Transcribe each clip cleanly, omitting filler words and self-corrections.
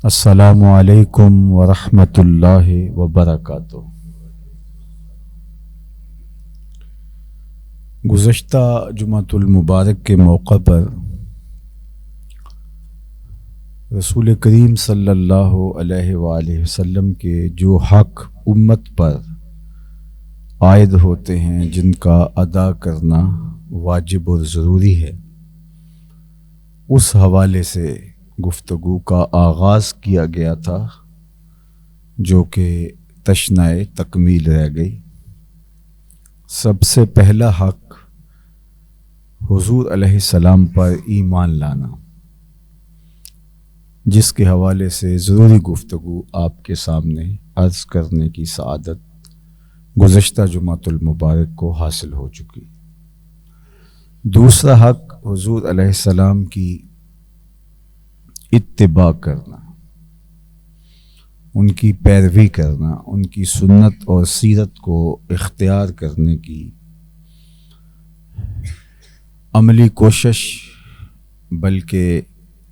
السلام علیکم ورحمۃ اللہ وبرکاتہ۔ گزشتہ جمعۃ المبارک کے موقع پر رسول کریم صلی اللہ علیہ وآلہ وسلم کے جو حق امت پر عائد ہوتے ہیں، جن کا ادا کرنا واجب اور ضروری ہے، اس حوالے سے گفتگو کا آغاز کیا گیا تھا، جو کہ تشنۂ تکمیل رہ گئی۔ سب سے پہلا حق حضور علیہ السلام پر ایمان لانا، جس کے حوالے سے ضروری گفتگو آپ کے سامنے عرض کرنے کی سعادت گزشتہ جمعۃ المبارک کو حاصل ہو چکی۔ دوسرا حق حضور علیہ السلام کی اتباع کرنا، ان کی پیروی کرنا، ان کی سنت اور سیرت کو اختیار کرنے کی عملی کوشش، بلکہ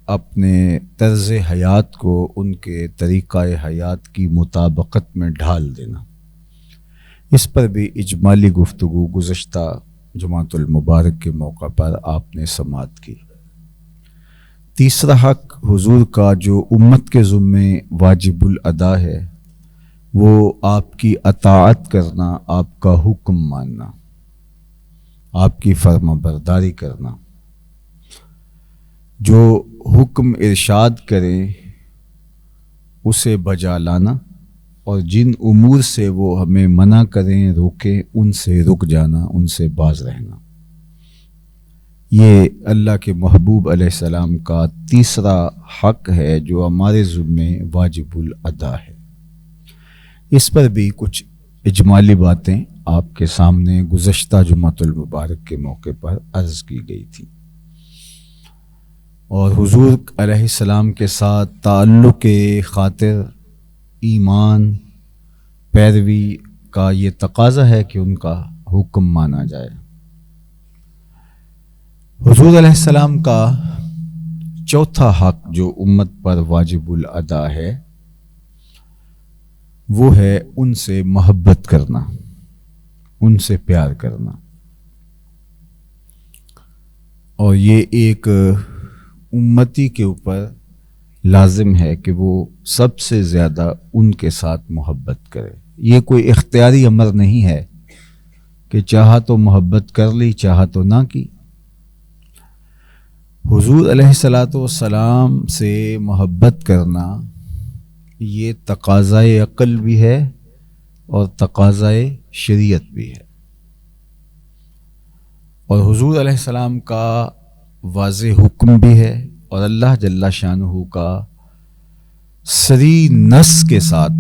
اپنے طرز حیات کو ان کے طریقہ حیات کی مطابقت میں ڈھال دینا۔ اس پر بھی اجمالی گفتگو گزشتہ جمعۃ المبارک کے موقع پر آپ نے سماعت کی۔ تیسرا حق حضور کا جو امت کے ذمے واجب الادا ہے، وہ آپ کی اطاعت کرنا، آپ کا حکم ماننا، آپ کی فرما برداری کرنا۔ جو حکم ارشاد کریں اسے بجا لانا، اور جن امور سے وہ ہمیں منع کریں، روکیں، ان سے رک جانا، ان سے باز رہنا۔ یہ اللہ کے محبوب علیہ السلام کا تیسرا حق ہے جو ہمارے ذمے واجب الادا ہے۔ اس پر بھی کچھ اجمالی باتیں آپ کے سامنے گزشتہ جمعۃ المبارک کے موقع پر عرض کی گئی تھی، اور حضور علیہ السلام کے ساتھ تعلق کے خاطر ایمان پیروی کا یہ تقاضا ہے کہ ان کا حکم مانا جائے۔ حضور علیہ السلام کا چوتھا حق جو امت پر واجب الادا ہے، وہ ہے ان سے محبت کرنا، ان سے پیار کرنا، اور یہ ایک امتی کے اوپر لازم ہے کہ وہ سب سے زیادہ ان کے ساتھ محبت کرے۔ یہ کوئی اختیاری امر نہیں ہے کہ چاہا تو محبت کر لی، چاہا تو نہ کی۔ حضور علیہ السلام سے محبت کرنا یہ تقاضائے عقل بھی ہے اور تقاضائے شریعت بھی ہے، اور حضور علیہ السلام کا واضح حکم بھی ہے، اور اللہ جل شانہ کا صریح نص کے ساتھ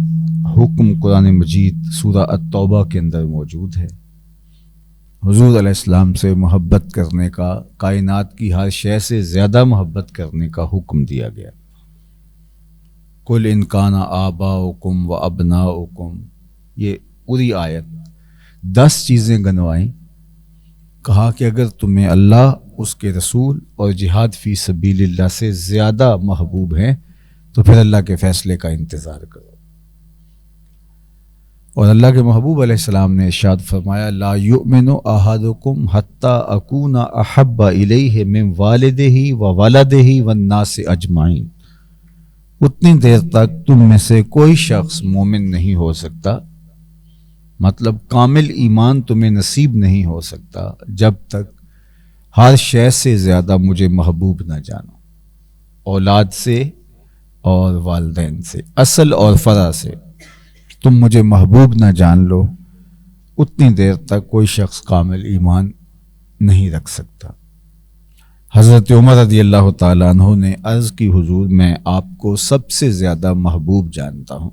حکم قرآن مجید سورہ التوبہ کے اندر موجود ہے۔ حضور علیہ السلام سے محبت کرنے کا، کائنات کی ہر شے سے زیادہ محبت کرنے کا حکم دیا گیا۔ قُلْ إِنْ كَانَ آبَاؤُكُمْ وَأَبْنَاؤُكُمْ، یہ پوری آیت 10 چیزیں گنوائیں، کہا کہ اگر تمہیں اللہ، اس کے رسول اور جہاد فی سبیل اللہ سے زیادہ محبوب ہیں تو پھر اللہ کے فیصلے کا انتظار کرو۔ اور اللہ کے محبوب علیہ السلام نے ارشاد فرمایا، لا یؤمن احدکم حتی اکون احب الیہ من والدہ وولدہ والناس اجمعین، اتنی دیر تک تم میں سے کوئی شخص مومن نہیں ہو سکتا، مطلب کامل ایمان تمہیں نصیب نہیں ہو سکتا جب تک ہر شے سے زیادہ مجھے محبوب نہ جانو، اولاد سے اور والدین سے، اصل اور فرع سے تم مجھے محبوب نہ جان لو، اتنی دیر تک کوئی شخص کامل ایمان نہیں رکھ سکتا۔ حضرت عمر رضی اللہ تعالیٰ عنہ نے عرض کی، حضور میں آپ کو سب سے زیادہ محبوب جانتا ہوں،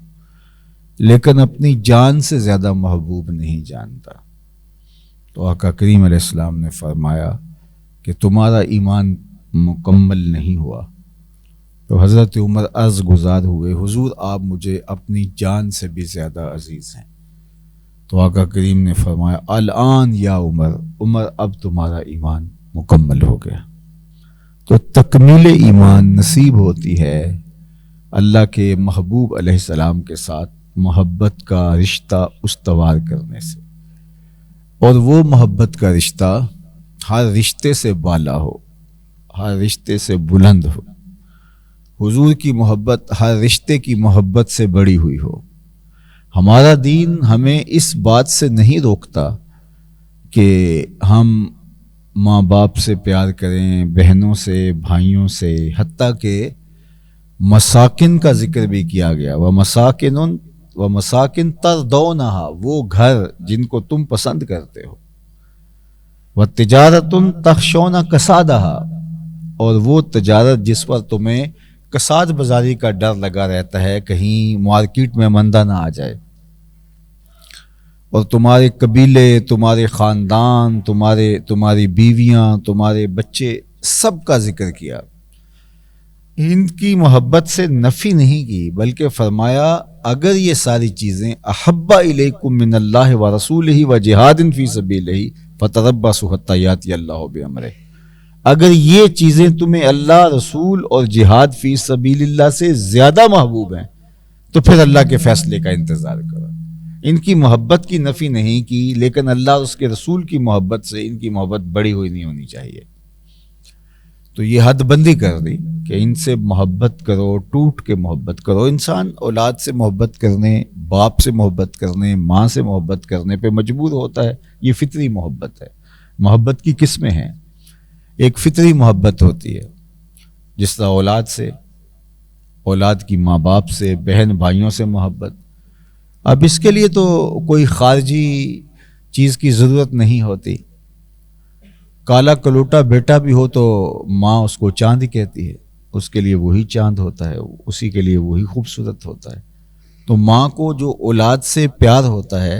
لیکن اپنی جان سے زیادہ محبوب نہیں جانتا۔ تو آقا کریم علیہ السلام نے فرمایا کہ تمہارا ایمان مکمل نہیں ہوا۔ تو حضرت عمر عرض گزار ہوئے، حضور آپ مجھے اپنی جان سے بھی زیادہ عزیز ہیں۔ تو آقا کریم نے فرمایا، الآن یا عمر، عمر اب تمہارا ایمان مکمل ہو گیا۔ تو تکمیل ایمان نصیب ہوتی ہے اللہ کے محبوب علیہ السلام کے ساتھ محبت کا رشتہ استوار کرنے سے، اور وہ محبت کا رشتہ ہر رشتے سے بالا ہو، ہر رشتے سے بلند ہو، حضور کی محبت ہر رشتے کی محبت سے بڑی ہوئی ہو۔ ہمارا دین ہمیں اس بات سے نہیں روکتا کہ ہم ماں باپ سے پیار کریں، بہنوں سے، بھائیوں سے، حتیٰ کہ مساکن کا ذکر بھی کیا گیا، وَمَسَاكِن تَرْضَوْنَهَا، وہ گھر جن کو تم پسند کرتے ہو، وَتِجَارَةٌ تَخْشَوْنَ كَسَادَهَا، اور وہ تجارت جس پر تمہیں کساد بازاری کا ڈر لگا رہتا ہے، کہیں مارکیٹ میں مندہ نہ آ جائے، اور تمہارے قبیلے، تمہارے خاندان، تمہاری بیویاں، تمہارے بچے، سب کا ذکر کیا۔ ان کی محبت سے نفی نہیں کی، بلکہ فرمایا اگر یہ ساری چیزیں احب الیکم من اللہ ورسولہ وجہاد فی سبیلہ فتربصوا حتی یاتی اللہ بامرہ، اگر یہ چیزیں تمہیں اللہ، رسول اور جہاد فی سبیل اللہ سے زیادہ محبوب ہیں تو پھر اللہ کے فیصلے کا انتظار کرو۔ ان کی محبت کی نفی نہیں کی، لیکن اللہ اور اس کے رسول کی محبت سے ان کی محبت بڑی ہوئی نہیں ہونی چاہیے۔ تو یہ حد بندی کر دی کہ ان سے محبت کرو، ٹوٹ کے محبت کرو۔ انسان اولاد سے محبت کرنے، باپ سے محبت کرنے، ماں سے محبت کرنے پہ مجبور ہوتا ہے، یہ فطری محبت ہے۔ محبت کی قسمیں ہیں، ایک فطری محبت ہوتی ہے جس طرح اولاد سے، اولاد کی ماں باپ سے، بہن بھائیوں سے محبت۔ اب اس کے لیے تو کوئی خارجی چیز کی ضرورت نہیں ہوتی، کالا کلوٹا بیٹا بھی ہو تو ماں اس کو چاند کہتی ہے، اس کے لیے وہی چاند ہوتا ہے، اسی کے لیے وہی خوبصورت ہوتا ہے۔ تو ماں کو جو اولاد سے پیار ہوتا ہے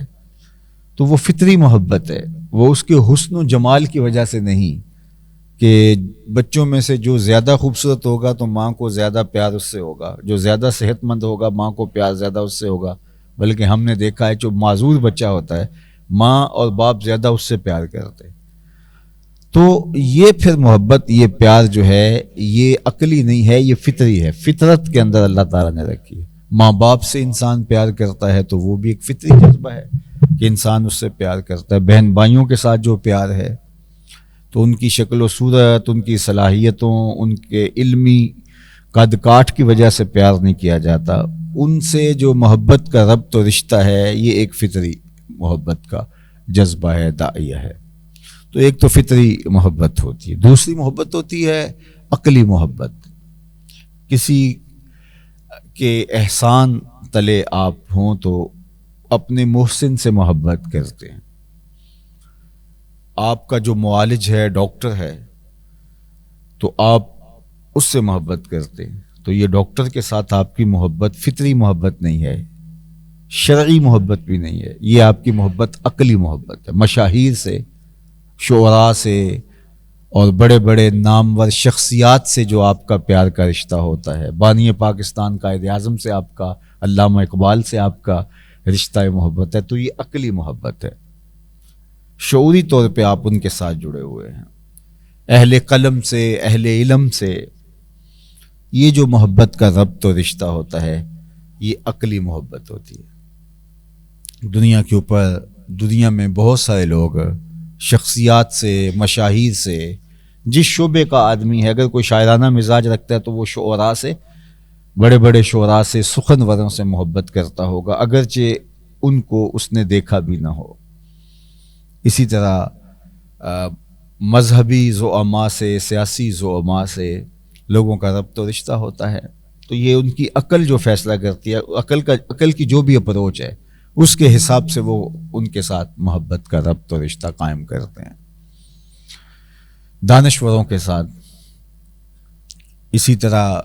تو وہ فطری محبت ہے، وہ اس کے حسن و جمال کی وجہ سے نہیں کہ بچوں میں سے جو زیادہ خوبصورت ہوگا تو ماں کو زیادہ پیار اس سے ہوگا، جو زیادہ صحت مند ہوگا ماں کو پیار زیادہ اس سے ہوگا، بلکہ ہم نے دیکھا ہے جو معذور بچہ ہوتا ہے ماں اور باپ زیادہ اس سے پیار کرتے۔ تو یہ پھر محبت، یہ پیار جو ہے یہ عقلی نہیں ہے، یہ فطری ہے، فطرت کے اندر اللہ تعالیٰ نے رکھی ہے۔ ماں باپ سے انسان پیار کرتا ہے تو وہ بھی ایک فطری جذبہ ہے کہ انسان اس سے پیار کرتا ہے۔ بہن بھائیوں کے ساتھ جو پیار ہے تو ان کی شکل و صورت، ان کی صلاحیتوں، ان کے علمی قد کاٹ کی وجہ سے پیار نہیں کیا جاتا، ان سے جو محبت کا ربط و رشتہ ہے یہ ایک فطری محبت کا جذبہ ہے، داعیہ ہے۔ تو ایک تو فطری محبت ہوتی ہے، دوسری محبت ہوتی ہے عقلی محبت۔ کسی کے احسان تلے آپ ہوں تو اپنے محسن سے محبت کرتے ہیں۔ آپ کا جو معالج ہے، ڈاکٹر ہے، تو آپ اس سے محبت کرتے ہیں، تو یہ ڈاکٹر کے ساتھ آپ کی محبت فطری محبت نہیں ہے، شرعی محبت بھی نہیں ہے، یہ آپ کی محبت عقلی محبت ہے۔ مشاہیر سے، شعراء سے اور بڑے بڑے نامور شخصیات سے جو آپ کا پیار کا رشتہ ہوتا ہے، بانی پاکستان قائد اعظم سے آپ کا، علامہ اقبال سے آپ کا رشتہ محبت ہے، تو یہ عقلی محبت ہے، شعوری طور پہ آپ ان کے ساتھ جڑے ہوئے ہیں۔ اہل قلم سے، اہل علم سے یہ جو محبت کا ربط و رشتہ ہوتا ہے یہ عقلی محبت ہوتی ہے۔ دنیا کے اوپر، دنیا میں بہت سارے لوگ شخصیات سے، مشاہیر سے، جس شعبے کا آدمی ہے، اگر کوئی شاعرانہ مزاج رکھتا ہے تو وہ شعراء سے، بڑے بڑے شعراء سے، سخنوروں سے محبت کرتا ہوگا، اگرچہ ان کو اس نے دیکھا بھی نہ ہو۔ اسی طرح مذہبی زعماء سے، سیاسی زعماء سے لوگوں کا ربط و رشتہ ہوتا ہے، تو یہ ان کی عقل جو فیصلہ کرتی ہے، عقل کی جو بھی اپروچ ہے اس کے حساب سے وہ ان کے ساتھ محبت کا ربط و رشتہ قائم کرتے ہیں۔ دانشوروں کے ساتھ، اسی طرح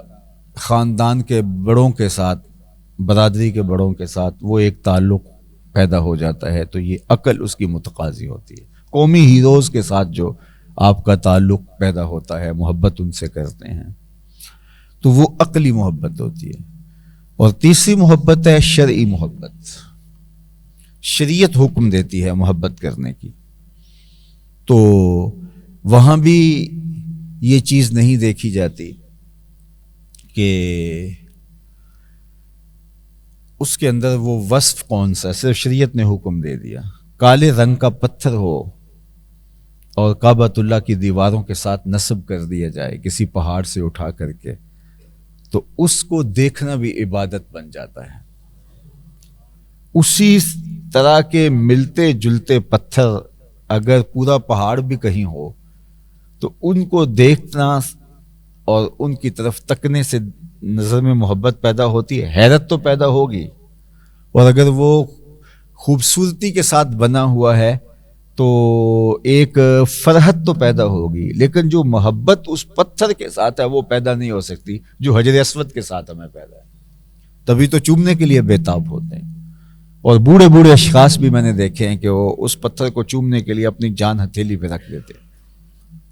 خاندان کے بڑوں کے ساتھ، برادری کے بڑوں کے ساتھ وہ ایک تعلق پیدا ہو جاتا ہے، تو یہ عقل اس کی متقاضی ہوتی ہے۔ قومی ہیروز کے ساتھ جو آپ کا تعلق پیدا ہوتا ہے، محبت ان سے کرتے ہیں، تو وہ عقلی محبت ہوتی ہے۔ اور تیسری محبت ہے شرعی محبت، شریعت حکم دیتی ہے محبت کرنے کی، تو وہاں بھی یہ چیز نہیں دیکھی جاتی کہ اس کے اندر وہ وصف کون سا؟ صرف شریعت نے حکم دے دیا کالے رنگ کا پتھر ہو اور کعبۃ اللہ کی دیواروں کے ساتھ نصب کر دیا جائے کسی پہاڑ سے اٹھا کر کے، تو اس کو دیکھنا بھی عبادت بن جاتا ہے۔ اسی طرح کے ملتے جلتے پتھر اگر پورا پہاڑ بھی کہیں ہو تو ان کو دیکھنا اور ان کی طرف تکنے سے نظر میں محبت پیدا ہوتی ہے، حیرت تو پیدا ہوگی، اور اگر وہ خوبصورتی کے ساتھ بنا ہوا ہے تو ایک فرحت تو پیدا ہوگی، لیکن جو محبت اس پتھر کے ساتھ ہے وہ پیدا نہیں ہو سکتی جو حجر اسود کے ساتھ ہمیں پیدا ہے۔ تبھی تو چومنے کے لیے بےتاب ہوتے ہیں، اور بوڑھے بوڑھے اشخاص بھی میں نے دیکھے ہیں کہ وہ اس پتھر کو چومنے کے لیے اپنی جان ہتھیلی پہ رکھ دیتے ہیں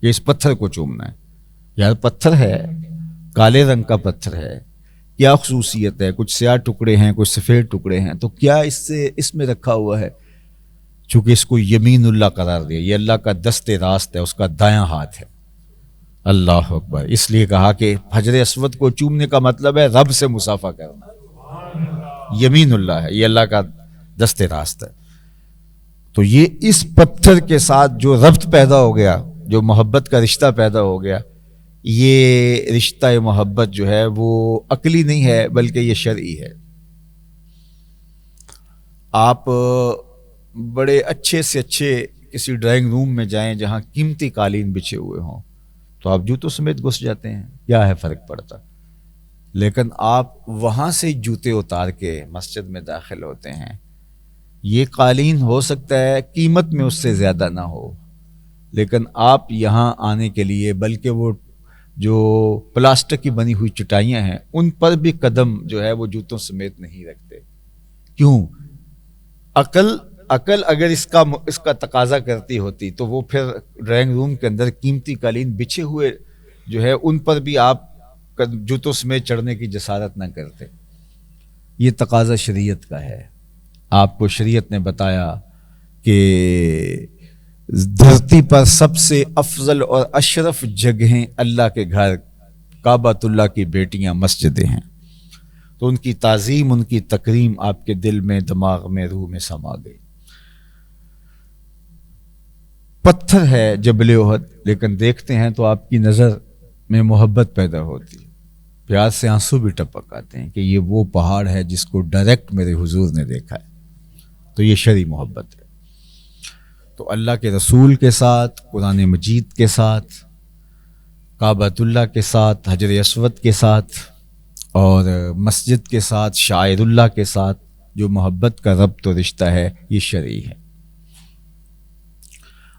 کہ اس پتھر کو چومنا ہے۔ یار پتھر ہے، کالے رنگ کا پتھر ہے، کیا خصوصیت ہے؟ کچھ سیاہ ٹکڑے ہیں، کچھ سفید ٹکڑے ہیں، تو کیا اس میں رکھا ہوا ہے؟ چونکہ اس کو یمین اللہ قرار دیا، یہ اللہ کا دست راست ہے، اس کا دایاں ہاتھ ہے۔ اللہ اکبر۔ اس لیے کہا کہ حجر اسود کو چومنے کا مطلب ہے رب سے مصافحہ کرنا، یمین اللہ ہے، یہ اللہ کا دست راست ہے۔ تو یہ اس پتھر کے ساتھ جو ربط پیدا ہو گیا، جو محبت کا رشتہ پیدا ہو گیا، یہ رشتہ محبت جو ہے وہ عقلی نہیں ہے بلکہ یہ شرعی ہے۔ آپ بڑے اچھے سے اچھے کسی ڈرائنگ روم میں جائیں جہاں قیمتی قالین بچھے ہوئے ہوں تو آپ جوتوں سمیت گھس جاتے ہیں، کیا ہے فرق پڑتا؟ لیکن آپ وہاں سے جوتے اتار کے مسجد میں داخل ہوتے ہیں، یہ قالین ہو سکتا ہے قیمت میں اس سے زیادہ نہ ہو، لیکن آپ یہاں آنے کے لیے بلکہ وہ جو پلاسٹک کی بنی ہوئی چٹائیاں ہیں ان پر بھی قدم جو ہے وہ جوتوں سمیت نہیں رکھتے۔ کیوں؟ عقل اگر اس کا تقاضا کرتی ہوتی تو وہ پھر ڈرائنگ روم کے اندر قیمتی قالین بچھے ہوئے جو ہے ان پر بھی آپ جوتوں سمیت چڑھنے کی جسارت نہ کرتے۔ یہ تقاضا شریعت کا ہے۔ آپ کو شریعت نے بتایا کہ دھرتی پر سب سے افضل اور اشرف جگہیں اللہ کے گھر، کعبۃ اللہ کی بیٹیاں مسجدیں ہیں، تو ان کی تعظیم، ان کی تکریم آپ کے دل میں، دماغ میں، روح میں سما گئی۔ پتھر ہے جبل احد، لیکن دیکھتے ہیں تو آپ کی نظر میں محبت پیدا ہوتی ہے، پیار سے آنسو بھی ٹپک آتے ہیں کہ یہ وہ پہاڑ ہے جس کو ڈائریکٹ میرے حضور نے دیکھا ہے۔ تو یہ شرعی محبت ہے۔ تو اللہ کے رسول کے ساتھ، قرآن مجید کے ساتھ، کعبۃ اللہ کے ساتھ، حجر اسود کے ساتھ، اور مسجد کے ساتھ، شاعر اللہ کے ساتھ جو محبت کا ربط و رشتہ ہے یہ شرعی ہے۔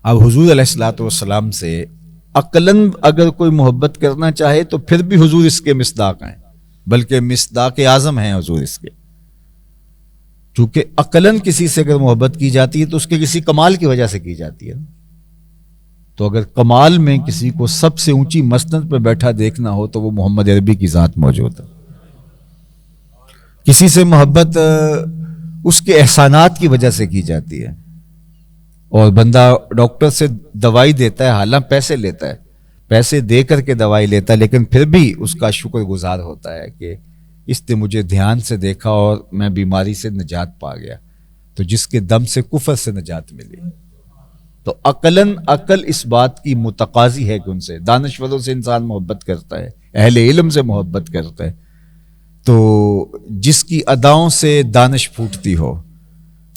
اب حضور علیہ الصلوۃ والسلام سے عقلاً اگر کوئی محبت کرنا چاہے تو پھر بھی حضور اس کے مصداق ہیں، بلکہ مصداق اعظم ہیں حضور اس کے، چونکہ عقلاً کسی سے اگر محبت کی جاتی ہے تو اس کے کسی کمال کی وجہ سے کی جاتی ہے۔ تو اگر کمال میں کسی کو سب سے اونچی مسند پہ بیٹھا دیکھنا ہو تو وہ محمد عربی کی ذات موجود ہے۔ کسی سے محبت اس کے احسانات کی وجہ سے کی جاتی ہے، اور بندہ ڈاکٹر سے دوائی دیتا ہے، حالانکہ پیسے لیتا ہے، پیسے دے کر کے دوائی لیتا ہے، لیکن پھر بھی اس کا شکر گزار ہوتا ہے کہ اس نے مجھے دھیان سے دیکھا اور میں بیماری سے نجات پا گیا، تو جس کے دم سے کفر سے نجات ملی۔ تو عقل اس بات کی متقاضی ہے کہ ان سے، دانشوروں سے انسان محبت کرتا ہے، اہل علم سے محبت کرتا ہے، تو جس کی اداؤں سے دانش پھوٹتی ہو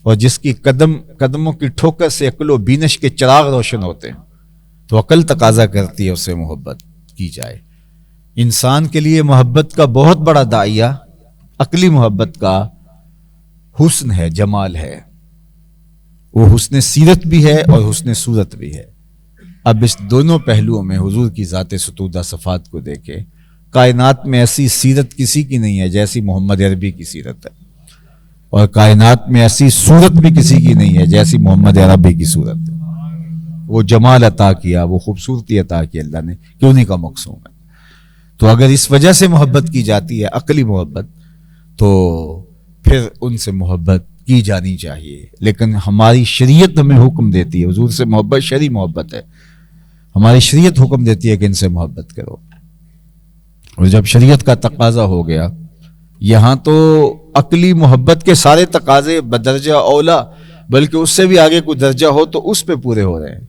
اور جس کی قدموں کی ٹھوکر سے عقل و بینش کے چراغ روشن ہوتے ہیں، تو عقل تقاضا کرتی ہے اس سے محبت کی جائے۔ انسان کے لیے محبت کا بہت بڑا داعیہ عقلی محبت کا حسن ہے، جمال ہے، وہ حسن سیرت بھی ہے اور حسن صورت بھی ہے۔ اب اس دونوں پہلوؤں میں حضور کی ذات ستودہ صفات کو دیکھیں، کائنات میں ایسی سیرت کسی کی نہیں ہے جیسی محمد عربی کی سیرت ہے، اور کائنات میں ایسی صورت بھی کسی کی نہیں ہے جیسی محمد عربی کی صورت ہے۔ وہ جمال عطا کیا، وہ خوبصورتی عطا کی اللہ نے، کہ انہی کا مقصود ہے۔ تو اگر اس وجہ سے محبت کی جاتی ہے، عقلی محبت، تو پھر ان سے محبت کی جانی چاہیے۔ لیکن ہماری شریعت ہمیں حکم دیتی ہے، حضور سے محبت شرعی محبت ہے، ہماری شریعت حکم دیتی ہے کہ ان سے محبت کرو، اور جب شریعت کا تقاضا ہو گیا یہاں تو عقلی محبت کے سارے تقاضے بدرجہ اولا، بلکہ اس سے بھی آگے کوئی درجہ ہو تو اس پہ پورے ہو رہے ہیں۔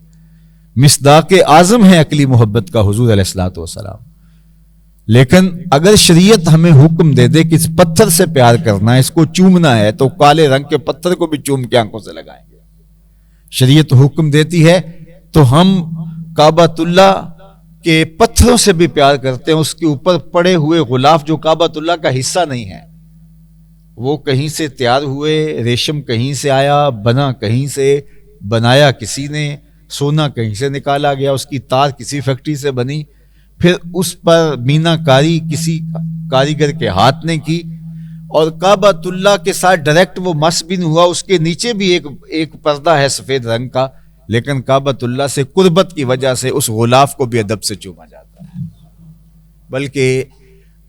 مصداق اعظم ہے عقلی محبت کا حضور علیہ الصلوۃ والسلام۔ لیکن اگر شریعت ہمیں حکم دے دے کہ اس پتھر سے پیار کرنا ہے، اس کو چومنا ہے، تو کالے رنگ کے پتھر کو بھی چوم کے آنکھوں سے لگائیں گے۔ شریعت حکم دیتی ہے تو ہم کعبۃ اللہ کے پتھروں سے بھی پیار کرتے ہیں۔ اس کے اوپر پڑے ہوئے غلاف جو کعبۃ اللہ کا حصہ نہیں ہے، وہ کہیں سے تیار ہوئے، ریشم کہیں سے آیا، بنا کہیں سے، بنایا کسی نے، سونا کہیں سے نکالا گیا، اس کی تار کسی فیکٹری سے بنی، پھر اس پر مینا کاری کسی کاریگر کے ہاتھ نے کی، اور کعبۃ اللہ کے ساتھ ڈائریکٹ وہ مس بھی نہیں ہوا۔ اس کے نیچے بھی ایک پردہ ہے سفید رنگ کا، لیکن کعبۃ اللہ سے قربت کی وجہ سے اس غلاف کو بھی ادب سے چوما جاتا ہے۔ بلکہ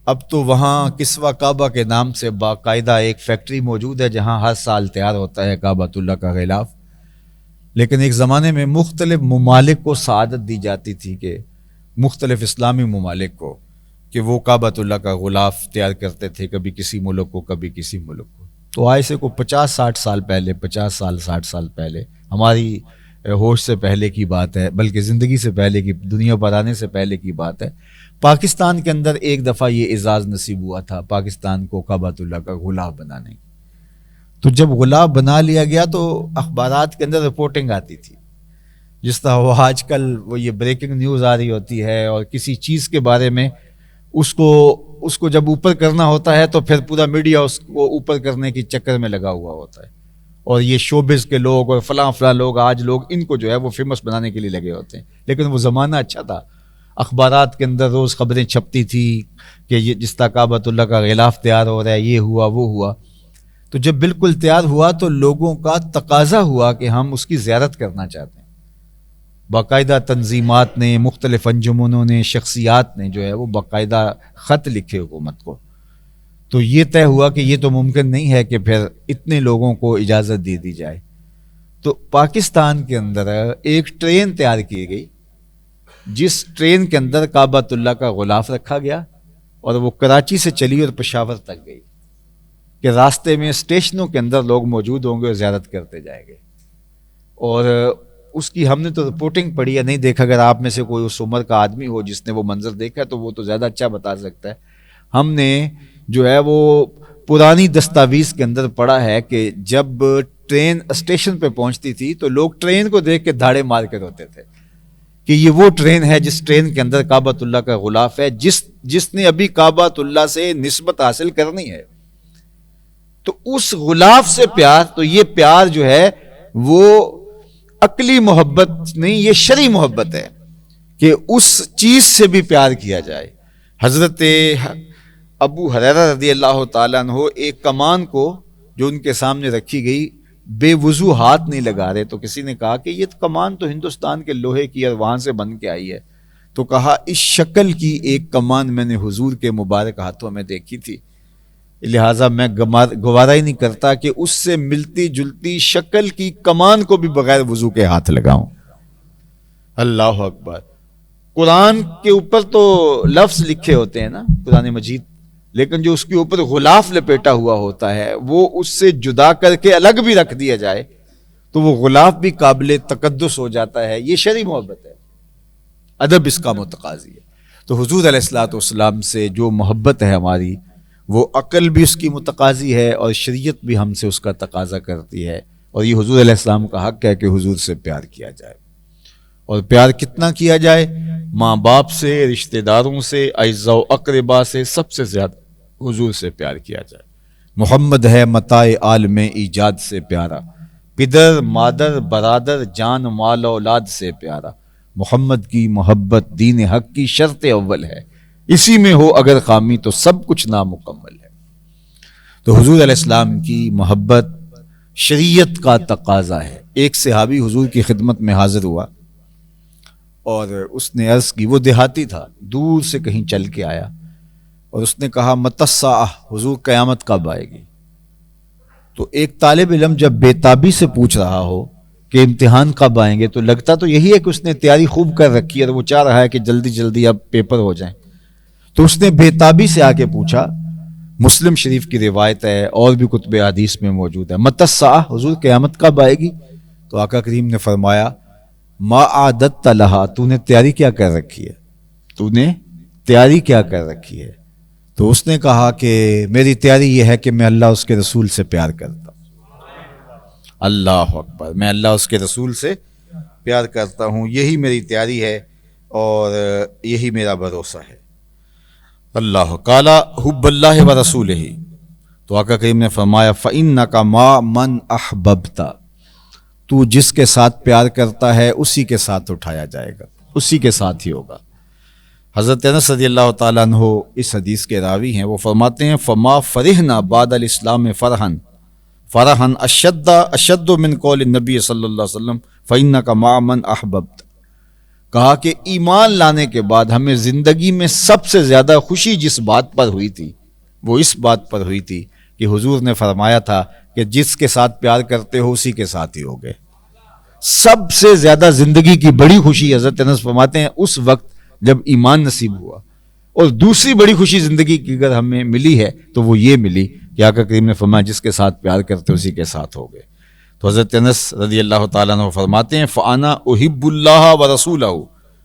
اب تو وہاں کسوہ کعبہ کے نام سے باقاعدہ ایک فیکٹری موجود ہے جہاں ہر سال تیار ہوتا ہے کعبۃ اللہ کا غلاف۔ لیکن ایک زمانے میں مختلف ممالک کو سعادت دی جاتی تھی، کہ مختلف اسلامی ممالک کو، کہ وہ کعبۃ اللہ کا غلاف تیار کرتے تھے، کبھی کسی ملک کو، کبھی کسی ملک کو۔ تو آج سے کوئی 50-60 سال پہلے، 50 سال 60 سال پہلے، ہماری ہوش سے پہلے کی بات ہے، بلکہ زندگی سے پہلے کی، دنیا پر آنے سے پہلے کی بات ہے، پاکستان کے اندر ایک دفعہ یہ اعزاز نصیب ہوا تھا پاکستان کو کعبۃ اللہ کا غلاف بنانے کی۔ تو جب غلاف بنا لیا گیا تو اخبارات کے اندر رپورٹنگ آتی تھی، جس طرح وہ آج کل وہ یہ بریکنگ نیوز آ رہی ہوتی ہے، اور کسی چیز کے بارے میں اس کو جب اوپر کرنا ہوتا ہے تو پھر پورا میڈیا اس کو اوپر کرنے کی چکر میں لگا ہوا ہوتا ہے، اور یہ شوبز کے لوگ اور فلاں لوگ، آج لوگ ان کو جو ہے وہ فیمس بنانے کے لیے لگے ہوتے ہیں۔ لیکن وہ زمانہ اچھا تھا، اخبارات کے اندر روز خبریں چھپتی تھی کہ یہ جس طرح کعبۃ اللہ کا غلاف تیار ہو رہا ہے، یہ ہوا وہ ہوا۔ تو جب بالکل تیار ہوا تو لوگوں کا تقاضا ہوا کہ ہم اس کی زیارت کرنا چاہتے ہیں۔ باقاعدہ تنظیمات نے، مختلف انجمنوں نے، شخصیات نے جو ہے وہ باقاعدہ خط لکھے حکومت کو۔ تو یہ طے ہوا کہ یہ تو ممکن نہیں ہے کہ پھر اتنے لوگوں کو اجازت دے دی جائے۔ تو پاکستان کے اندر ایک ٹرین تیار کی گئی، جس ٹرین کے اندر کعبۃ اللہ کا غلاف رکھا گیا، اور وہ کراچی سے چلی اور پشاور تک گئی، کہ راستے میں اسٹیشنوں کے اندر لوگ موجود ہوں گے اور زیارت کرتے جائیں گے۔ اور اس کی ہم نے تو رپورٹنگ پڑھی ہے، نہیں دیکھا، اگر آپ میں سے کوئی اس عمر کا آدمی ہو جس نے وہ منظر دیکھا تو وہ تو زیادہ اچھا بتا سکتا ہے۔ ہم نے جو ہے وہ پرانی دستاویز کے اندر پڑھا ہے کہ جب ٹرین اسٹیشن پہ پہنچتی تھی تو لوگ ٹرین کو دیکھ کے دھاڑے مار کے روتے تھے کہ یہ وہ ٹرین ہے جس ٹرین کے اندر کعبۃ اللہ کا غلاف ہے، جس نے ابھی کعبۃ اللہ سے نسبت حاصل کرنی ہے۔ تو اس غلاف سے پیار، تو یہ پیار جو ہے وہ عقلی محبت نہیں، یہ شرعی محبت ہے کہ اس چیز سے بھی پیار کیا جائے۔ حضرت ابو ہریرہ رضی اللہ تعالیٰ عنہ ایک کمان کو جو ان کے سامنے رکھی گئی بے وضو ہاتھ نہیں لگا رہے، تو کسی نے کہا کہ یہ کمان تو ہندوستان کے لوہے کی اور وہاں سے بن کے آئی ہے۔ تو کہا اس شکل کی ایک کمان میں نے حضور کے مبارک ہاتھوں میں دیکھی تھی، لہٰذا میں گوارا ہی نہیں کرتا کہ اس سے ملتی جلتی شکل کی کمان کو بھی بغیر وضو کے ہاتھ لگاؤں۔ اللہ اکبر۔ قرآن کے اوپر تو لفظ لکھے ہوتے ہیں نا، قرآن مجید، لیکن جو اس کے اوپر غلاف لپیٹا ہوا ہوتا ہے وہ اس سے جدا کر کے الگ بھی رکھ دیا جائے تو وہ غلاف بھی قابل تقدس ہو جاتا ہے۔ یہ شرعی محبت ہے، ادب اس کا متقاضی ہے۔ تو حضور علیہ الصلوۃ والسلام سے جو محبت ہے ہماری، وہ عقل بھی اس کی متقاضی ہے اور شریعت بھی ہم سے اس کا تقاضا کرتی ہے، اور یہ حضور علیہ السلام کا حق ہے کہ حضور سے پیار کیا جائے۔ اور پیار کتنا کیا جائے؟ ماں باپ سے، رشتہ داروں سے، اعزاء و اقربا سے، سب سے زیادہ حضور سے پیار کیا جائے۔ محمد ہے متاع عالم ایجاد سے پیارا، پدر مادر برادر جان مال اولاد سے پیارا۔ محمد کی محبت دین حق کی شرط اول ہے، اسی میں ہو اگر خامی تو سب کچھ نامکمل ہے۔ تو حضور علیہ السلام کی محبت شریعت کا تقاضا ہے۔ ایک صحابی حضور کی خدمت میں حاضر ہوا اور اس نے عرض کی، وہ دیہاتی تھا، دور سے کہیں چل کے آیا، اور اس نے کہا متی الساعہ، حضور قیامت کب آئے گی؟ تو ایک طالب علم جب بے تابی سے پوچھ رہا ہو کہ امتحان کب آئیں گے، تو لگتا تو یہی ہے کہ اس نے تیاری خوب کر رکھی ہے اور وہ چاہ رہا ہے کہ جلدی جلدی اب پیپر ہو جائیں۔ تو اس نے بے تابی سے آ کے پوچھا، مسلم شریف کی روایت ہے اور بھی کتب حدیث میں موجود ہے. متی الساعہ، حضور قیامت کب آئے گی؟ تو آقا کریم نے فرمایا ما عادت لہا، تو نے تیاری کیا کر رکھی ہے، تو نے تیاری کیا کر رکھی ہے؟ تو اس نے کہا کہ میری تیاری یہ ہے کہ میں اللہ اس کے رسول سے پیار کرتا ہوں. اللہ اکبر، میں اللہ اس کے رسول سے پیار کرتا ہوں، یہی میری تیاری ہے اور یہی میرا بھروسہ ہے. اللہ قالا حب اللہ و رسولہ، تو آقا کریم نے فرمایا فإنک ما من احببت، تو جس کے ساتھ پیار کرتا ہے اسی کے ساتھ اٹھایا جائے گا، اسی کے ساتھ ہی ہوگا. حضرت انس رضی اللہ تعالیٰ عنہ اس حدیث کے راوی ہیں، وہ فرماتے ہیں فما فرحنا بعد الاسلام فرحا اشد من قول النبی صلی اللہ علیہ وسلم فإنک مع من احببت. کہا کہ ایمان لانے کے بعد ہمیں زندگی میں سب سے زیادہ خوشی جس بات پر ہوئی تھی وہ اس بات پر ہوئی تھی کہ حضور نے فرمایا تھا کہ جس کے ساتھ پیار کرتے ہو اسی کے ساتھ ہی ہوگے. سب سے زیادہ زندگی کی بڑی خوشی حضرت انس فرماتے ہیں اس وقت جب ایمان نصیب ہوا، اور دوسری بڑی خوشی زندگی کی اگر ہمیں ملی ہے تو وہ یہ ملی کہ آقا کریم نے فرمایا جس کے ساتھ پیار کرتے اسی کے ساتھ ہو گئے. تو حضرت انس رضی اللہ تعالیٰ عنہ فرماتے ہیں فانا احب اللہ و رسولہ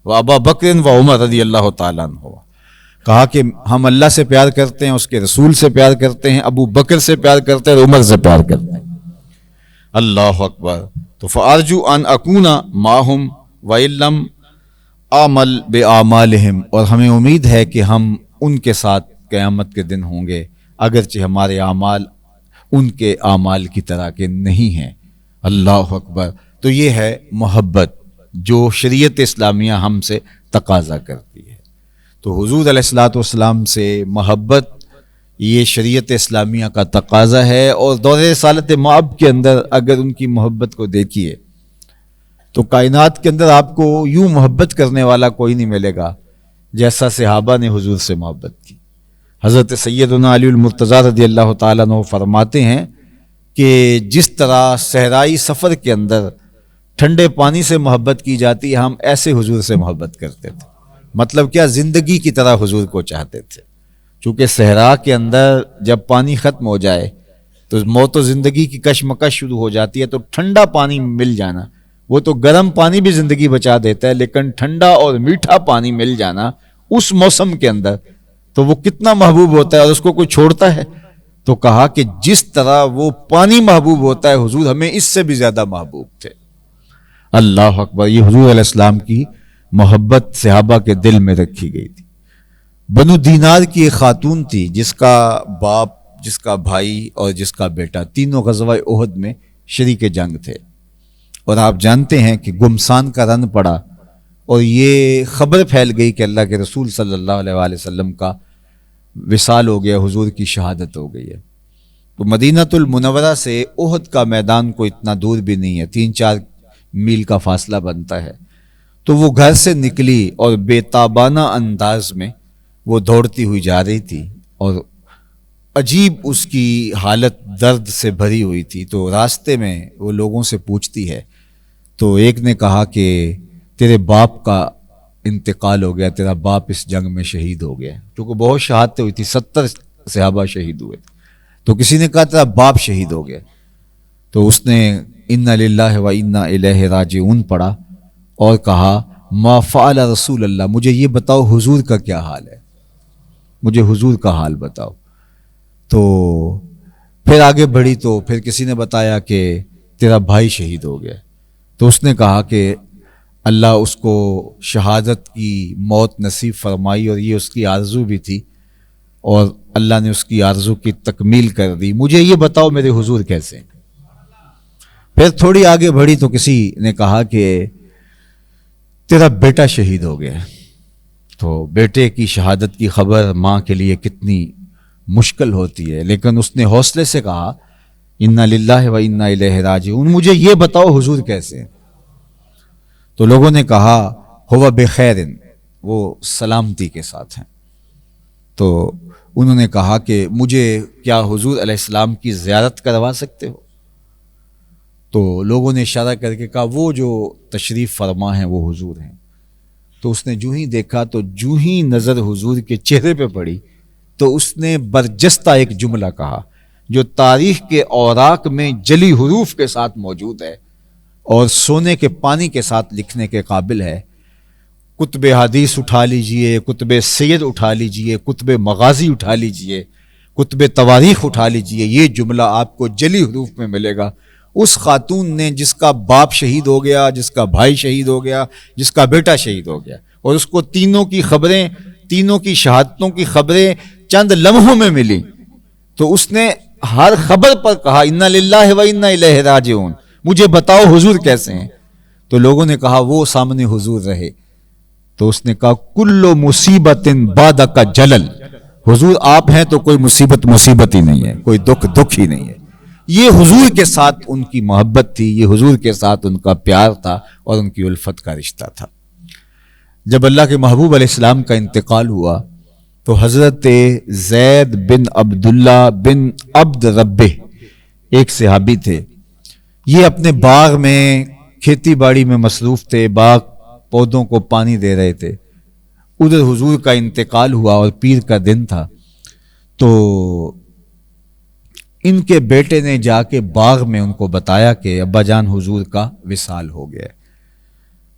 و ابا بکر و عمر رضی اللہ تعالیٰ عنہ. کہا کہ ہم اللہ سے پیار کرتے ہیں، اس کے رسول سے پیار کرتے ہیں، ابو بکر سے پیار کرتے ہیں اور عمر سے پیار کرتے ہیں. اللہ اکبر. تو فارجو ان اکون معہم وان لم اعمل باعمالہم، اور ہمیں امید ہے کہ ہم ان کے ساتھ قیامت کے دن ہوں گے اگرچہ ہمارے اعمال ان کے اعمال کی طرح کے نہیں ہیں. اللہ اکبر. تو یہ ہے محبت جو شریعت اسلامیہ ہم سے تقاضا کرتی ہے. تو حضور علیہ الصلوۃ والسلام سے محبت یہ شریعت اسلامیہ کا تقاضا ہے، اور دور رسالت مآب کے اندر اگر ان کی محبت کو دیکھیے تو کائنات کے اندر آپ کو یوں محبت کرنے والا کوئی نہیں ملے گا جیسا صحابہ نے حضور سے محبت کی. حضرت سیدنا علی المرتضیٰ رضی اللہ تعالیٰ عنہ فرماتے ہیں کہ جس طرح صحرائی سفر کے اندر ٹھنڈے پانی سے محبت کی جاتی ہے، ہم ایسے حضور سے محبت کرتے تھے. مطلب کیا؟ زندگی کی طرح حضور کو چاہتے تھے. چونکہ صحرا کے اندر جب پانی ختم ہو جائے تو موت و زندگی کی کشمکش شروع ہو جاتی ہے، تو ٹھنڈا پانی مل جانا، وہ تو گرم پانی بھی زندگی بچا دیتا ہے، لیکن ٹھنڈا اور میٹھا پانی مل جانا اس موسم کے اندر تو وہ کتنا محبوب ہوتا ہے، اور اس کو کوئی چھوڑتا ہے؟ تو کہا کہ جس طرح وہ پانی محبوب ہوتا ہے، حضور ہمیں اس سے بھی زیادہ محبوب تھے. اللہ اکبر. یہ حضور علیہ السلام کی محبت صحابہ کے دل میں رکھی گئی تھی. بنو دینار کی ایک خاتون تھی جس کا باپ، جس کا بھائی اور جس کا بیٹا تینوں غزوہ احد میں شریک جنگ تھے، اور آپ جانتے ہیں کہ گمسان کا رن پڑا اور یہ خبر پھیل گئی کہ اللہ کے رسول صلی اللہ علیہ وآلہ وسلم کا وصال ہو گیا، حضور کی شہادت ہو گئی ہے. تو مدینہ المنورہ سے احد کا میدان کو اتنا دور بھی نہیں ہے، 3-4 میل کا فاصلہ بنتا ہے. تو وہ گھر سے نکلی اور بے تابانہ انداز میں وہ دوڑتی ہوئی جا رہی تھی، اور عجیب اس کی حالت درد سے بھری ہوئی تھی. تو راستے میں وہ لوگوں سے پوچھتی ہے، تو ایک نے کہا کہ تیرے باپ کا انتقال ہو گیا، تیرا باپ اس جنگ میں شہید ہو گیا. کیونکہ بہت شہادتیں ہوئی تھی، 70 صحابہ شہید ہوئے. تو کسی نے کہا تیرا باپ شہید ہو گیا. تو اس نے انا للہ و انا الیہ راجعون پڑھا اور کہا ما فعل رسول اللہ، مجھے یہ بتاؤ حضور کا کیا حال ہے، مجھے حضور کا حال بتاؤ. تو پھر آگے بڑھی تو پھر کسی نے بتایا کہ تیرا بھائی شہید ہو گیا. تو اس نے کہا کہ اللہ اس کو شہادت کی موت نصیب فرمائی، اور یہ اس کی آرزو بھی تھی اور اللہ نے اس کی آرزو کی تکمیل کر دی. مجھے یہ بتاؤ میرے حضور کیسے ہیں. پھر تھوڑی آگے بڑھی تو کسی نے کہا کہ تیرا بیٹا شہید ہو گیا. تو بیٹے کی شہادت کی خبر ماں کے لیے کتنی مشکل ہوتی ہے، لیکن اس نے حوصلے سے کہا انا للہ و انا الیہ راجعون، مجھے یہ بتاؤ حضور کیسے ہیں. تو لوگوں نے کہا ہوا بخیر، وہ سلامتی کے ساتھ ہیں. تو انہوں نے کہا کہ مجھے کیا حضور علیہ السلام کی زیارت کروا سکتے ہو؟ تو لوگوں نے اشارہ کر کے کہا وہ جو تشریف فرما ہیں وہ حضور ہیں. تو اس نے جو ہی دیکھا تو جو ہی نظر حضور کے چہرے پہ پڑی تو اس نے برجستہ ایک جملہ کہا جو تاریخ کے اوراق میں جلی حروف کے ساتھ موجود ہے اور سونے کے پانی کے ساتھ لکھنے کے قابل ہے. کتب حدیث اٹھا لیجئے، کتب سیر اٹھا لیجئے، کتب مغازی اٹھا لیجئے، کتب تواریخ اٹھا لیجئے، یہ جملہ آپ کو جلی حروف میں ملے گا. اس خاتون نے جس کا باپ شہید ہو گیا، جس کا بھائی شہید ہو گیا، جس کا بیٹا شہید ہو گیا، اور اس کو تینوں کی خبریں، تینوں کی شہادتوں کی خبریں چند لمحوں میں ملی، تو اس نے ہر خبر پر کہا انا للہ و انا الیہ راجعون، مجھے بتاؤ حضور کیسے ہیں. تو لوگوں نے کہا وہ سامنے حضور رہے، تو اس نے کہا کل مصیبت بعد کا جلل، حضور آپ ہیں تو کوئی مصیبت مصیبت ہی نہیں ہے، کوئی دکھ دکھ ہی نہیں ہے. یہ حضور کے ساتھ ان کی محبت تھی، یہ حضور کے ساتھ ان کا پیار تھا اور ان کی الفت کا رشتہ تھا. جب اللہ کے محبوب علیہ السلام کا انتقال ہوا تو حضرت زید بن عبداللہ بن عبد ربہ ایک صحابی تھے، یہ اپنے باغ میں کھیتی باڑی میں مصروف تھے، باغ پودوں کو پانی دے رہے تھے. ادھر حضور کا انتقال ہوا اور پیر کا دن تھا، تو ان کے بیٹے نے جا کے باغ میں ان کو بتایا کہ ابا جان حضور کا وصال ہو گیا.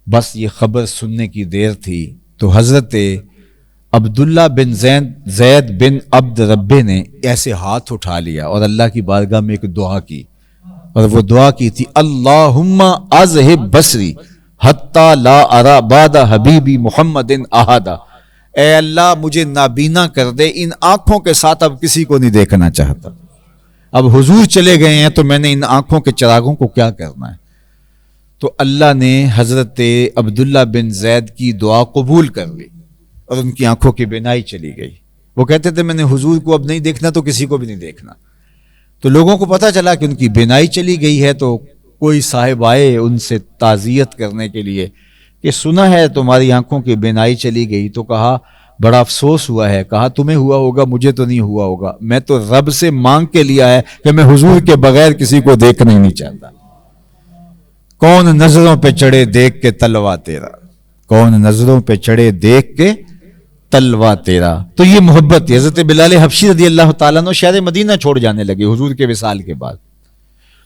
بس یہ خبر سننے کی دیر تھی تو حضرت عبداللہ بن زید بن عبد ربہ نے ایسے ہاتھ اٹھا لیا اور اللہ کی بارگاہ میں ایک دعا کی، اور وہ دعا کی تھی اللہم اذہب بصری حتی لا ارى بعد حبیبی محمد احدا، اے اللہ مجھے نابینا کر دے، ان آنکھوں کے ساتھ اب کسی کو نہیں دیکھنا چاہتا. اب حضور چلے گئے ہیں تو میں نے ان آنکھوں کے چراغوں کو کیا کرنا ہے. تو اللہ نے حضرت عبداللہ بن زید کی دعا قبول کر لی اور ان کی آنکھوں کی بینائی چلی گئی. وہ کہتے تھے میں نے حضور کو اب نہیں دیکھنا تو کسی کو بھی نہیں دیکھنا. تو لوگوں کو پتہ چلا کہ ان کی بینائی چلی گئی ہے، تو کوئی صاحب آئے ان سے تعزیت کرنے کے لیے کہ سنا ہے تمہاری آنکھوں کی بینائی چلی گئی. تو کہا بڑا افسوس ہوا ہے. کہا تمہیں ہوا ہوگا، مجھے تو نہیں ہوا ہوگا، میں تو رب سے مانگ کے لیا ہے کہ میں حضور کے بغیر کسی کو دیکھنا ہی نہیں چاہتا. کون نظروں پہ چڑھے دیکھ کے تلوا تیرا، کون نظروں پہ چڑھے دیکھ کے تلوا تیرا. تو یہ محبت. حضرت بلال حبشی رضی اللہ تعالیٰ عنہ شہر مدینہ چھوڑ جانے لگے حضور کے وصال کے بعد.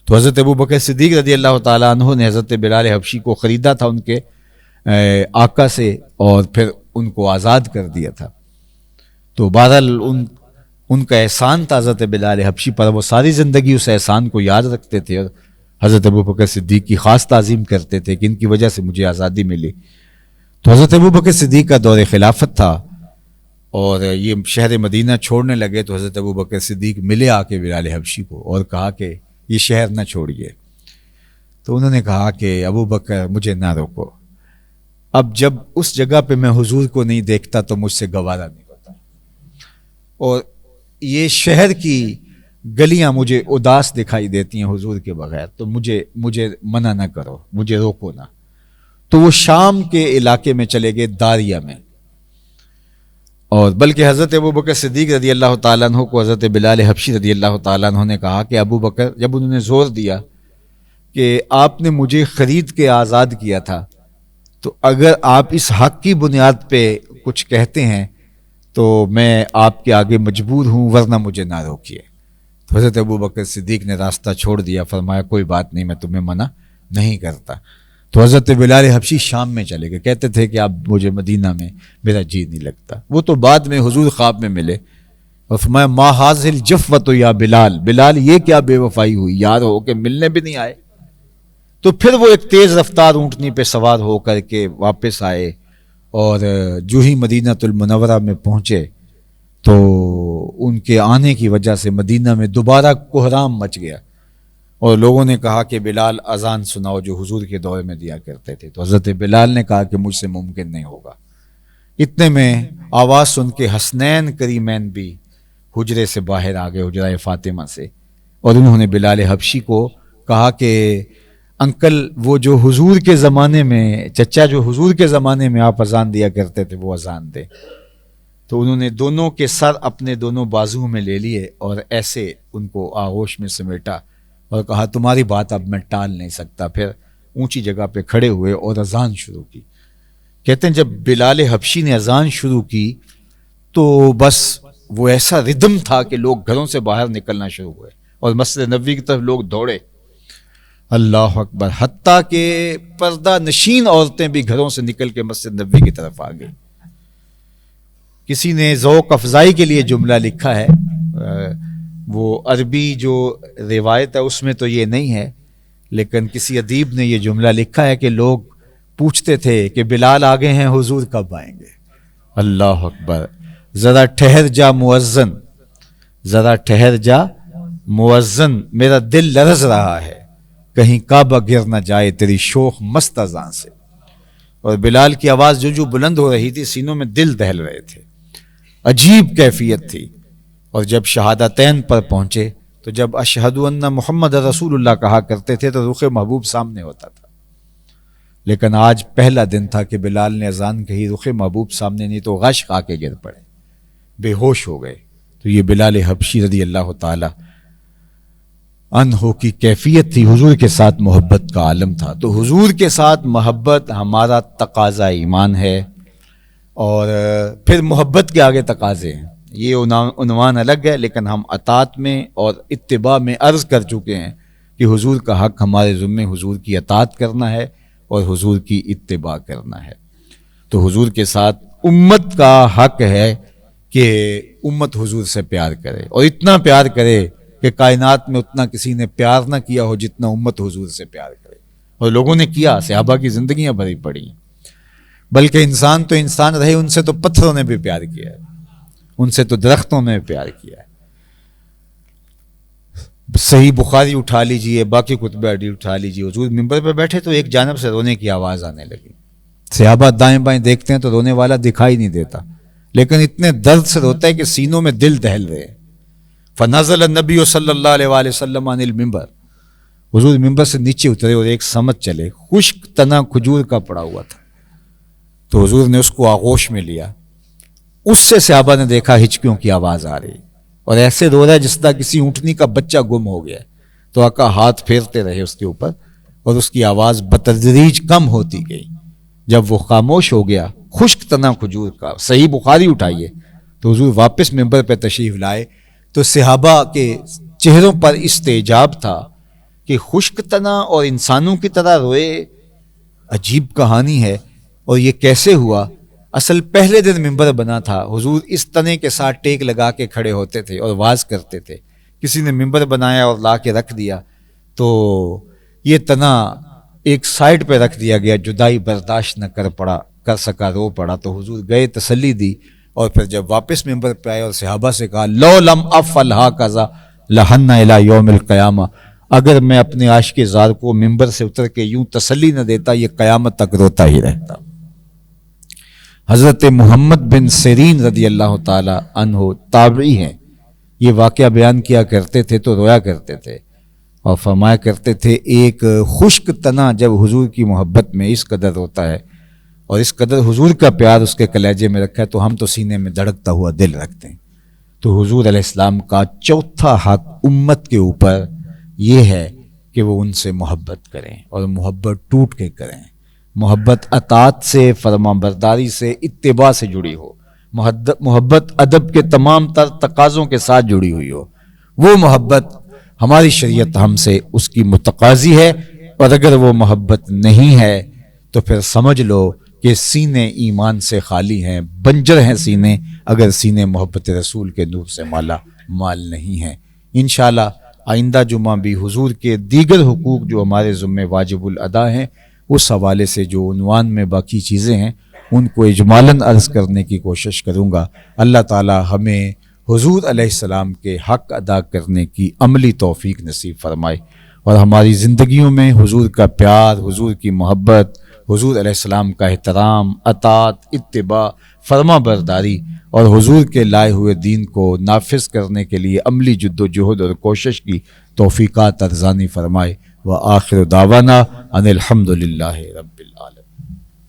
تو حضرت ابوبکر صدیق رضی اللہ تعالیٰ عنہ نے حضرت بلال حبشی کو خریدا تھا ان کے آقا سے، اور پھر ان کو آزاد کر دیا تھا. تو بہرحال ان کا احسان تھا حضرت بلال حبشی پر، وہ ساری زندگی اس احسان کو یاد رکھتے تھے اور حضرت ابوبکر صدیق کی خاص تعظیم کرتے تھے کہ ان کی وجہ سے مجھے آزادی ملی. تو حضرت ابوبکر صدیق کا دور خلافت تھا اور یہ شہر مدینہ چھوڑنے لگے، تو حضرت ابوبکر صدیق ملے آ کے بلال حبشی کو اور کہا کہ یہ شہر نہ چھوڑیے. تو انہوں نے کہا کہ ابوبکر مجھے نہ روکو، اب جب اس جگہ پہ میں حضور کو نہیں دیکھتا تو مجھ سے گوارا نہیں ہوتا، اور یہ شہر کی گلیاں مجھے اداس دکھائی دیتی ہیں حضور کے بغیر، تو مجھے منع نہ کرو، مجھے روکو نہ. تو وہ شام کے علاقے میں چلے گئے، داریہ میں. اور بلکہ حضرت ابوبکر صدیق رضی اللہ تعالیٰ عنہ کو حضرت بلال حبشی رضی اللہ تعالیٰ عنہ نے کہا کہ ابوبکر، جب انہوں نے زور دیا کہ آپ نے مجھے خرید کے آزاد کیا تھا، تو اگر آپ اس حق کی بنیاد پہ کچھ کہتے ہیں تو میں آپ کے آگے مجبور ہوں، ورنہ مجھے نہ روکیے. تو حضرت ابوبکر صدیق نے راستہ چھوڑ دیا، فرمایا کوئی بات نہیں، میں تمہیں منع نہیں کرتا. تو حضرت بلال حبشی شام میں چلے گئے، کہتے تھے کہ اب مجھے مدینہ میں میرا جی نہیں لگتا. وہ تو بعد میں حضور خواب میں ملے اور فرمایا ما حاصل جفوت یا بلال، بلال یہ کیا بے وفائی ہوئی، یار ہو کے ملنے بھی نہیں آئے. تو پھر وہ ایک تیز رفتار اونٹنی پہ سوار ہو کر کے واپس آئے، اور جو ہی مدینہ المنورہ میں پہنچے تو ان کے آنے کی وجہ سے مدینہ میں دوبارہ کوہرام مچ گیا، اور لوگوں نے کہا کہ بلال اذان سناؤ جو حضور کے دور میں دیا کرتے تھے. تو حضرت بلال نے کہا کہ مجھ سے ممکن نہیں ہوگا. اتنے میں آواز سن کے حسنین کریمین بھی حجرے سے باہر آ گئے، حجرہ فاطمہ سے، اور انہوں نے بلال حبشی کو کہا کہ انکل وہ جو حضور کے زمانے میں، چچا جو حضور کے زمانے میں آپ اذان دیا کرتے تھے وہ اذان دے. تو انہوں نے دونوں کے سر اپنے دونوں بازو میں لے لیے اور ایسے ان کو آغوش میں سمیٹا اور کہا تمہاری بات اب میں ٹال نہیں سکتا. پھر اونچی جگہ پہ کھڑے ہوئے اور اذان شروع کی. کہتے ہیں جب بلال حبشی نے اذان شروع کی تو بس وہ ایسا ردم تھا کہ لوگ گھروں سے باہر نکلنا شروع ہوئے اور مسجد نبوی کی طرف لوگ دوڑے. اللہ اکبر. حتیٰ کہ پردہ نشین عورتیں بھی گھروں سے نکل کے مسجد نبوی کی طرف آ گئی. کسی نے ذوق افزائی کے لیے جملہ لکھا ہے، وہ عربی جو روایت ہے اس میں تو یہ نہیں ہے، لیکن کسی ادیب نے یہ جملہ لکھا ہے کہ لوگ پوچھتے تھے کہ بلال آگے ہیں، حضور کب آئیں گے. اللہ اکبر. ذرا ٹھہر جا مؤذن، ذرا ٹھہر جا مؤذن، میرا دل لرز رہا ہے، کہیں کعبہ گر نہ جائے تیری شوخ مست اذان سے. اور بلال کی آواز جو بلند ہو رہی تھی، سینوں میں دل دہل رہے تھے. عجیب کیفیت تھی. اور جب شہادتین پر پہنچے تو جب اشہد ان محمد رسول اللہ کہا کرتے تھے تو رخ محبوب سامنے ہوتا تھا. لیکن آج پہلا دن تھا کہ بلال نے اذان کہی، رخ محبوب سامنے نہیں تو غش کھا کے گر پڑے، بے ہوش ہو گئے. تو یہ بلال حبشی رضی اللہ تعالی عنہ کی کیفیت تھی. حضور کے ساتھ محبت کا عالم تھا. تو حضور کے ساتھ محبت ہمارا تقاضا ایمان ہے. اور پھر محبت کے آگے تقاضے ہیں. یہ عنوان الگ ہے، لیکن ہم اطاعت میں اور اتباع میں عرض کر چکے ہیں کہ حضور کا حق ہمارے ذمے حضور کی اطاعت کرنا ہے اور حضور کی اتباع کرنا ہے. تو حضور کے ساتھ امت کا حق ہے کہ امت حضور سے پیار کرے، اور اتنا پیار کرے کہ کائنات میں اتنا کسی نے پیار نہ کیا ہو جتنا امت حضور سے پیار کرے. اور لوگوں نے کیا، صحابہ کی زندگیاں بھری پڑی ہیں. بلکہ انسان تو انسان رہے، ان سے تو پتھروں نے بھی پیار کیا ہے، ان سے تو درختوں نے پیار کیا ہے. صحیح بخاری اٹھا لیجئے، باقی کتب حدیث اٹھا لیجئے، حضور منبر پہ بیٹھے تو ایک جانب سے رونے کی آواز آنے لگی. صحابہ دائیں بائیں دیکھتے ہیں تو رونے والا دکھائی نہیں دیتا، لیکن اتنے درد سے روتا ہے کہ سینوں میں دل دہل رہے. فنزل النبی صلی اللہ علیہ وآلہ وسلم عن المنبر، حضور منبر سے نیچے اترے اور ایک سمت چلے، خشک تنا کھجور کا پڑا ہوا تھا. تو حضور نے اس کو آغوش میں لیا. اس سے صحابہ نے دیکھا ہچکیوں کی آواز آ رہی اور ایسے رو رہا ہے جس طرح کسی اونٹنی کا بچہ گم ہو گیا. تو آقا ہاتھ پھیرتے رہے اس کے اوپر اور اس کی آواز بتدریج کم ہوتی گئی. جب وہ خاموش ہو گیا، خشک تنا کھجور کا، صحیح بخاری اٹھائیے، تو حضور واپس منبر پہ تشریف لائے. تو صحابہ کے چہروں پر استعجاب تھا کہ خشک تنا اور انسانوں کی طرح روئے. عجیب کہانی ہے. اور یہ کیسے ہوا؟ اصل پہلے دن منبر بنا تھا، حضور اس تنے کے ساتھ ٹیک لگا کے کھڑے ہوتے تھے اور واز کرتے تھے. کسی نے منبر بنایا اور لا کے رکھ دیا تو یہ تنا ایک سائڈ پہ رکھ دیا گیا. جدائی برداشت نہ کر سکا، رو پڑا. تو حضور گئے، تسلی دی، اور پھر جب واپس منبر پہ آئے اور صحابہ سے کہا لو لم افعل ھکذا لحن الی یوم القیامہ، اگر میں اپنے عاشق زار کو منبر سے اتر کے یوں تسلی نہ دیتا یہ قیامت تک روتا ہی رہتا. حضرت محمد بن سیرین رضی اللہ تعالی عنہ تابعی ہیں، یہ واقعہ بیان کیا کرتے تھے تو رویا کرتے تھے اور فرمایا کرتے تھے ایک خشک تنا جب حضور کی محبت میں اس قدر روتا ہے اور اس قدر حضور کا پیار اس کے کلیجے میں رکھا ہے تو ہم تو سینے میں دھڑکتا ہوا دل رکھتے ہیں. تو حضور علیہ السلام کا چوتھا حق امت کے اوپر یہ ہے کہ وہ ان سے محبت کریں اور محبت ٹوٹ کے کریں. محبت اطاعت سے، فرما برداری سے، اتباع سے جڑی ہو. محبت ادب کے تمام تر تقاضوں کے ساتھ جڑی ہوئی ہو. وہ محبت ہماری شریعت ہم سے اس کی متقاضی ہے. اور اگر وہ محبت نہیں ہے تو پھر سمجھ لو کہ سینے ایمان سے خالی ہیں، بنجر ہیں سینے، اگر سینے محبت رسول کے نور سے مالا مال نہیں ہیں. انشاءاللہ آئندہ جمعہ بھی حضور کے دیگر حقوق جو ہمارے ذمہ واجب الادا ہیں اس حوالے سے جو عنوان میں باقی چیزیں ہیں ان کو اجمالاً عرض کرنے کی کوشش کروں گا. اللہ تعالی ہمیں حضور علیہ السلام کے حق ادا کرنے کی عملی توفیق نصیب فرمائے اور ہماری زندگیوں میں حضور کا پیار، حضور کی محبت، حضور علیہ السلام کا احترام، اطاعت، اتباع، فرما برداری اور حضور کے لائے ہوئے دین کو نافذ کرنے کے لیے عملی جد و جہد اور کوشش کی توفیقات ارزانی فرمائے. وآخر دعوانا ان الحمد للہ رب العالمین.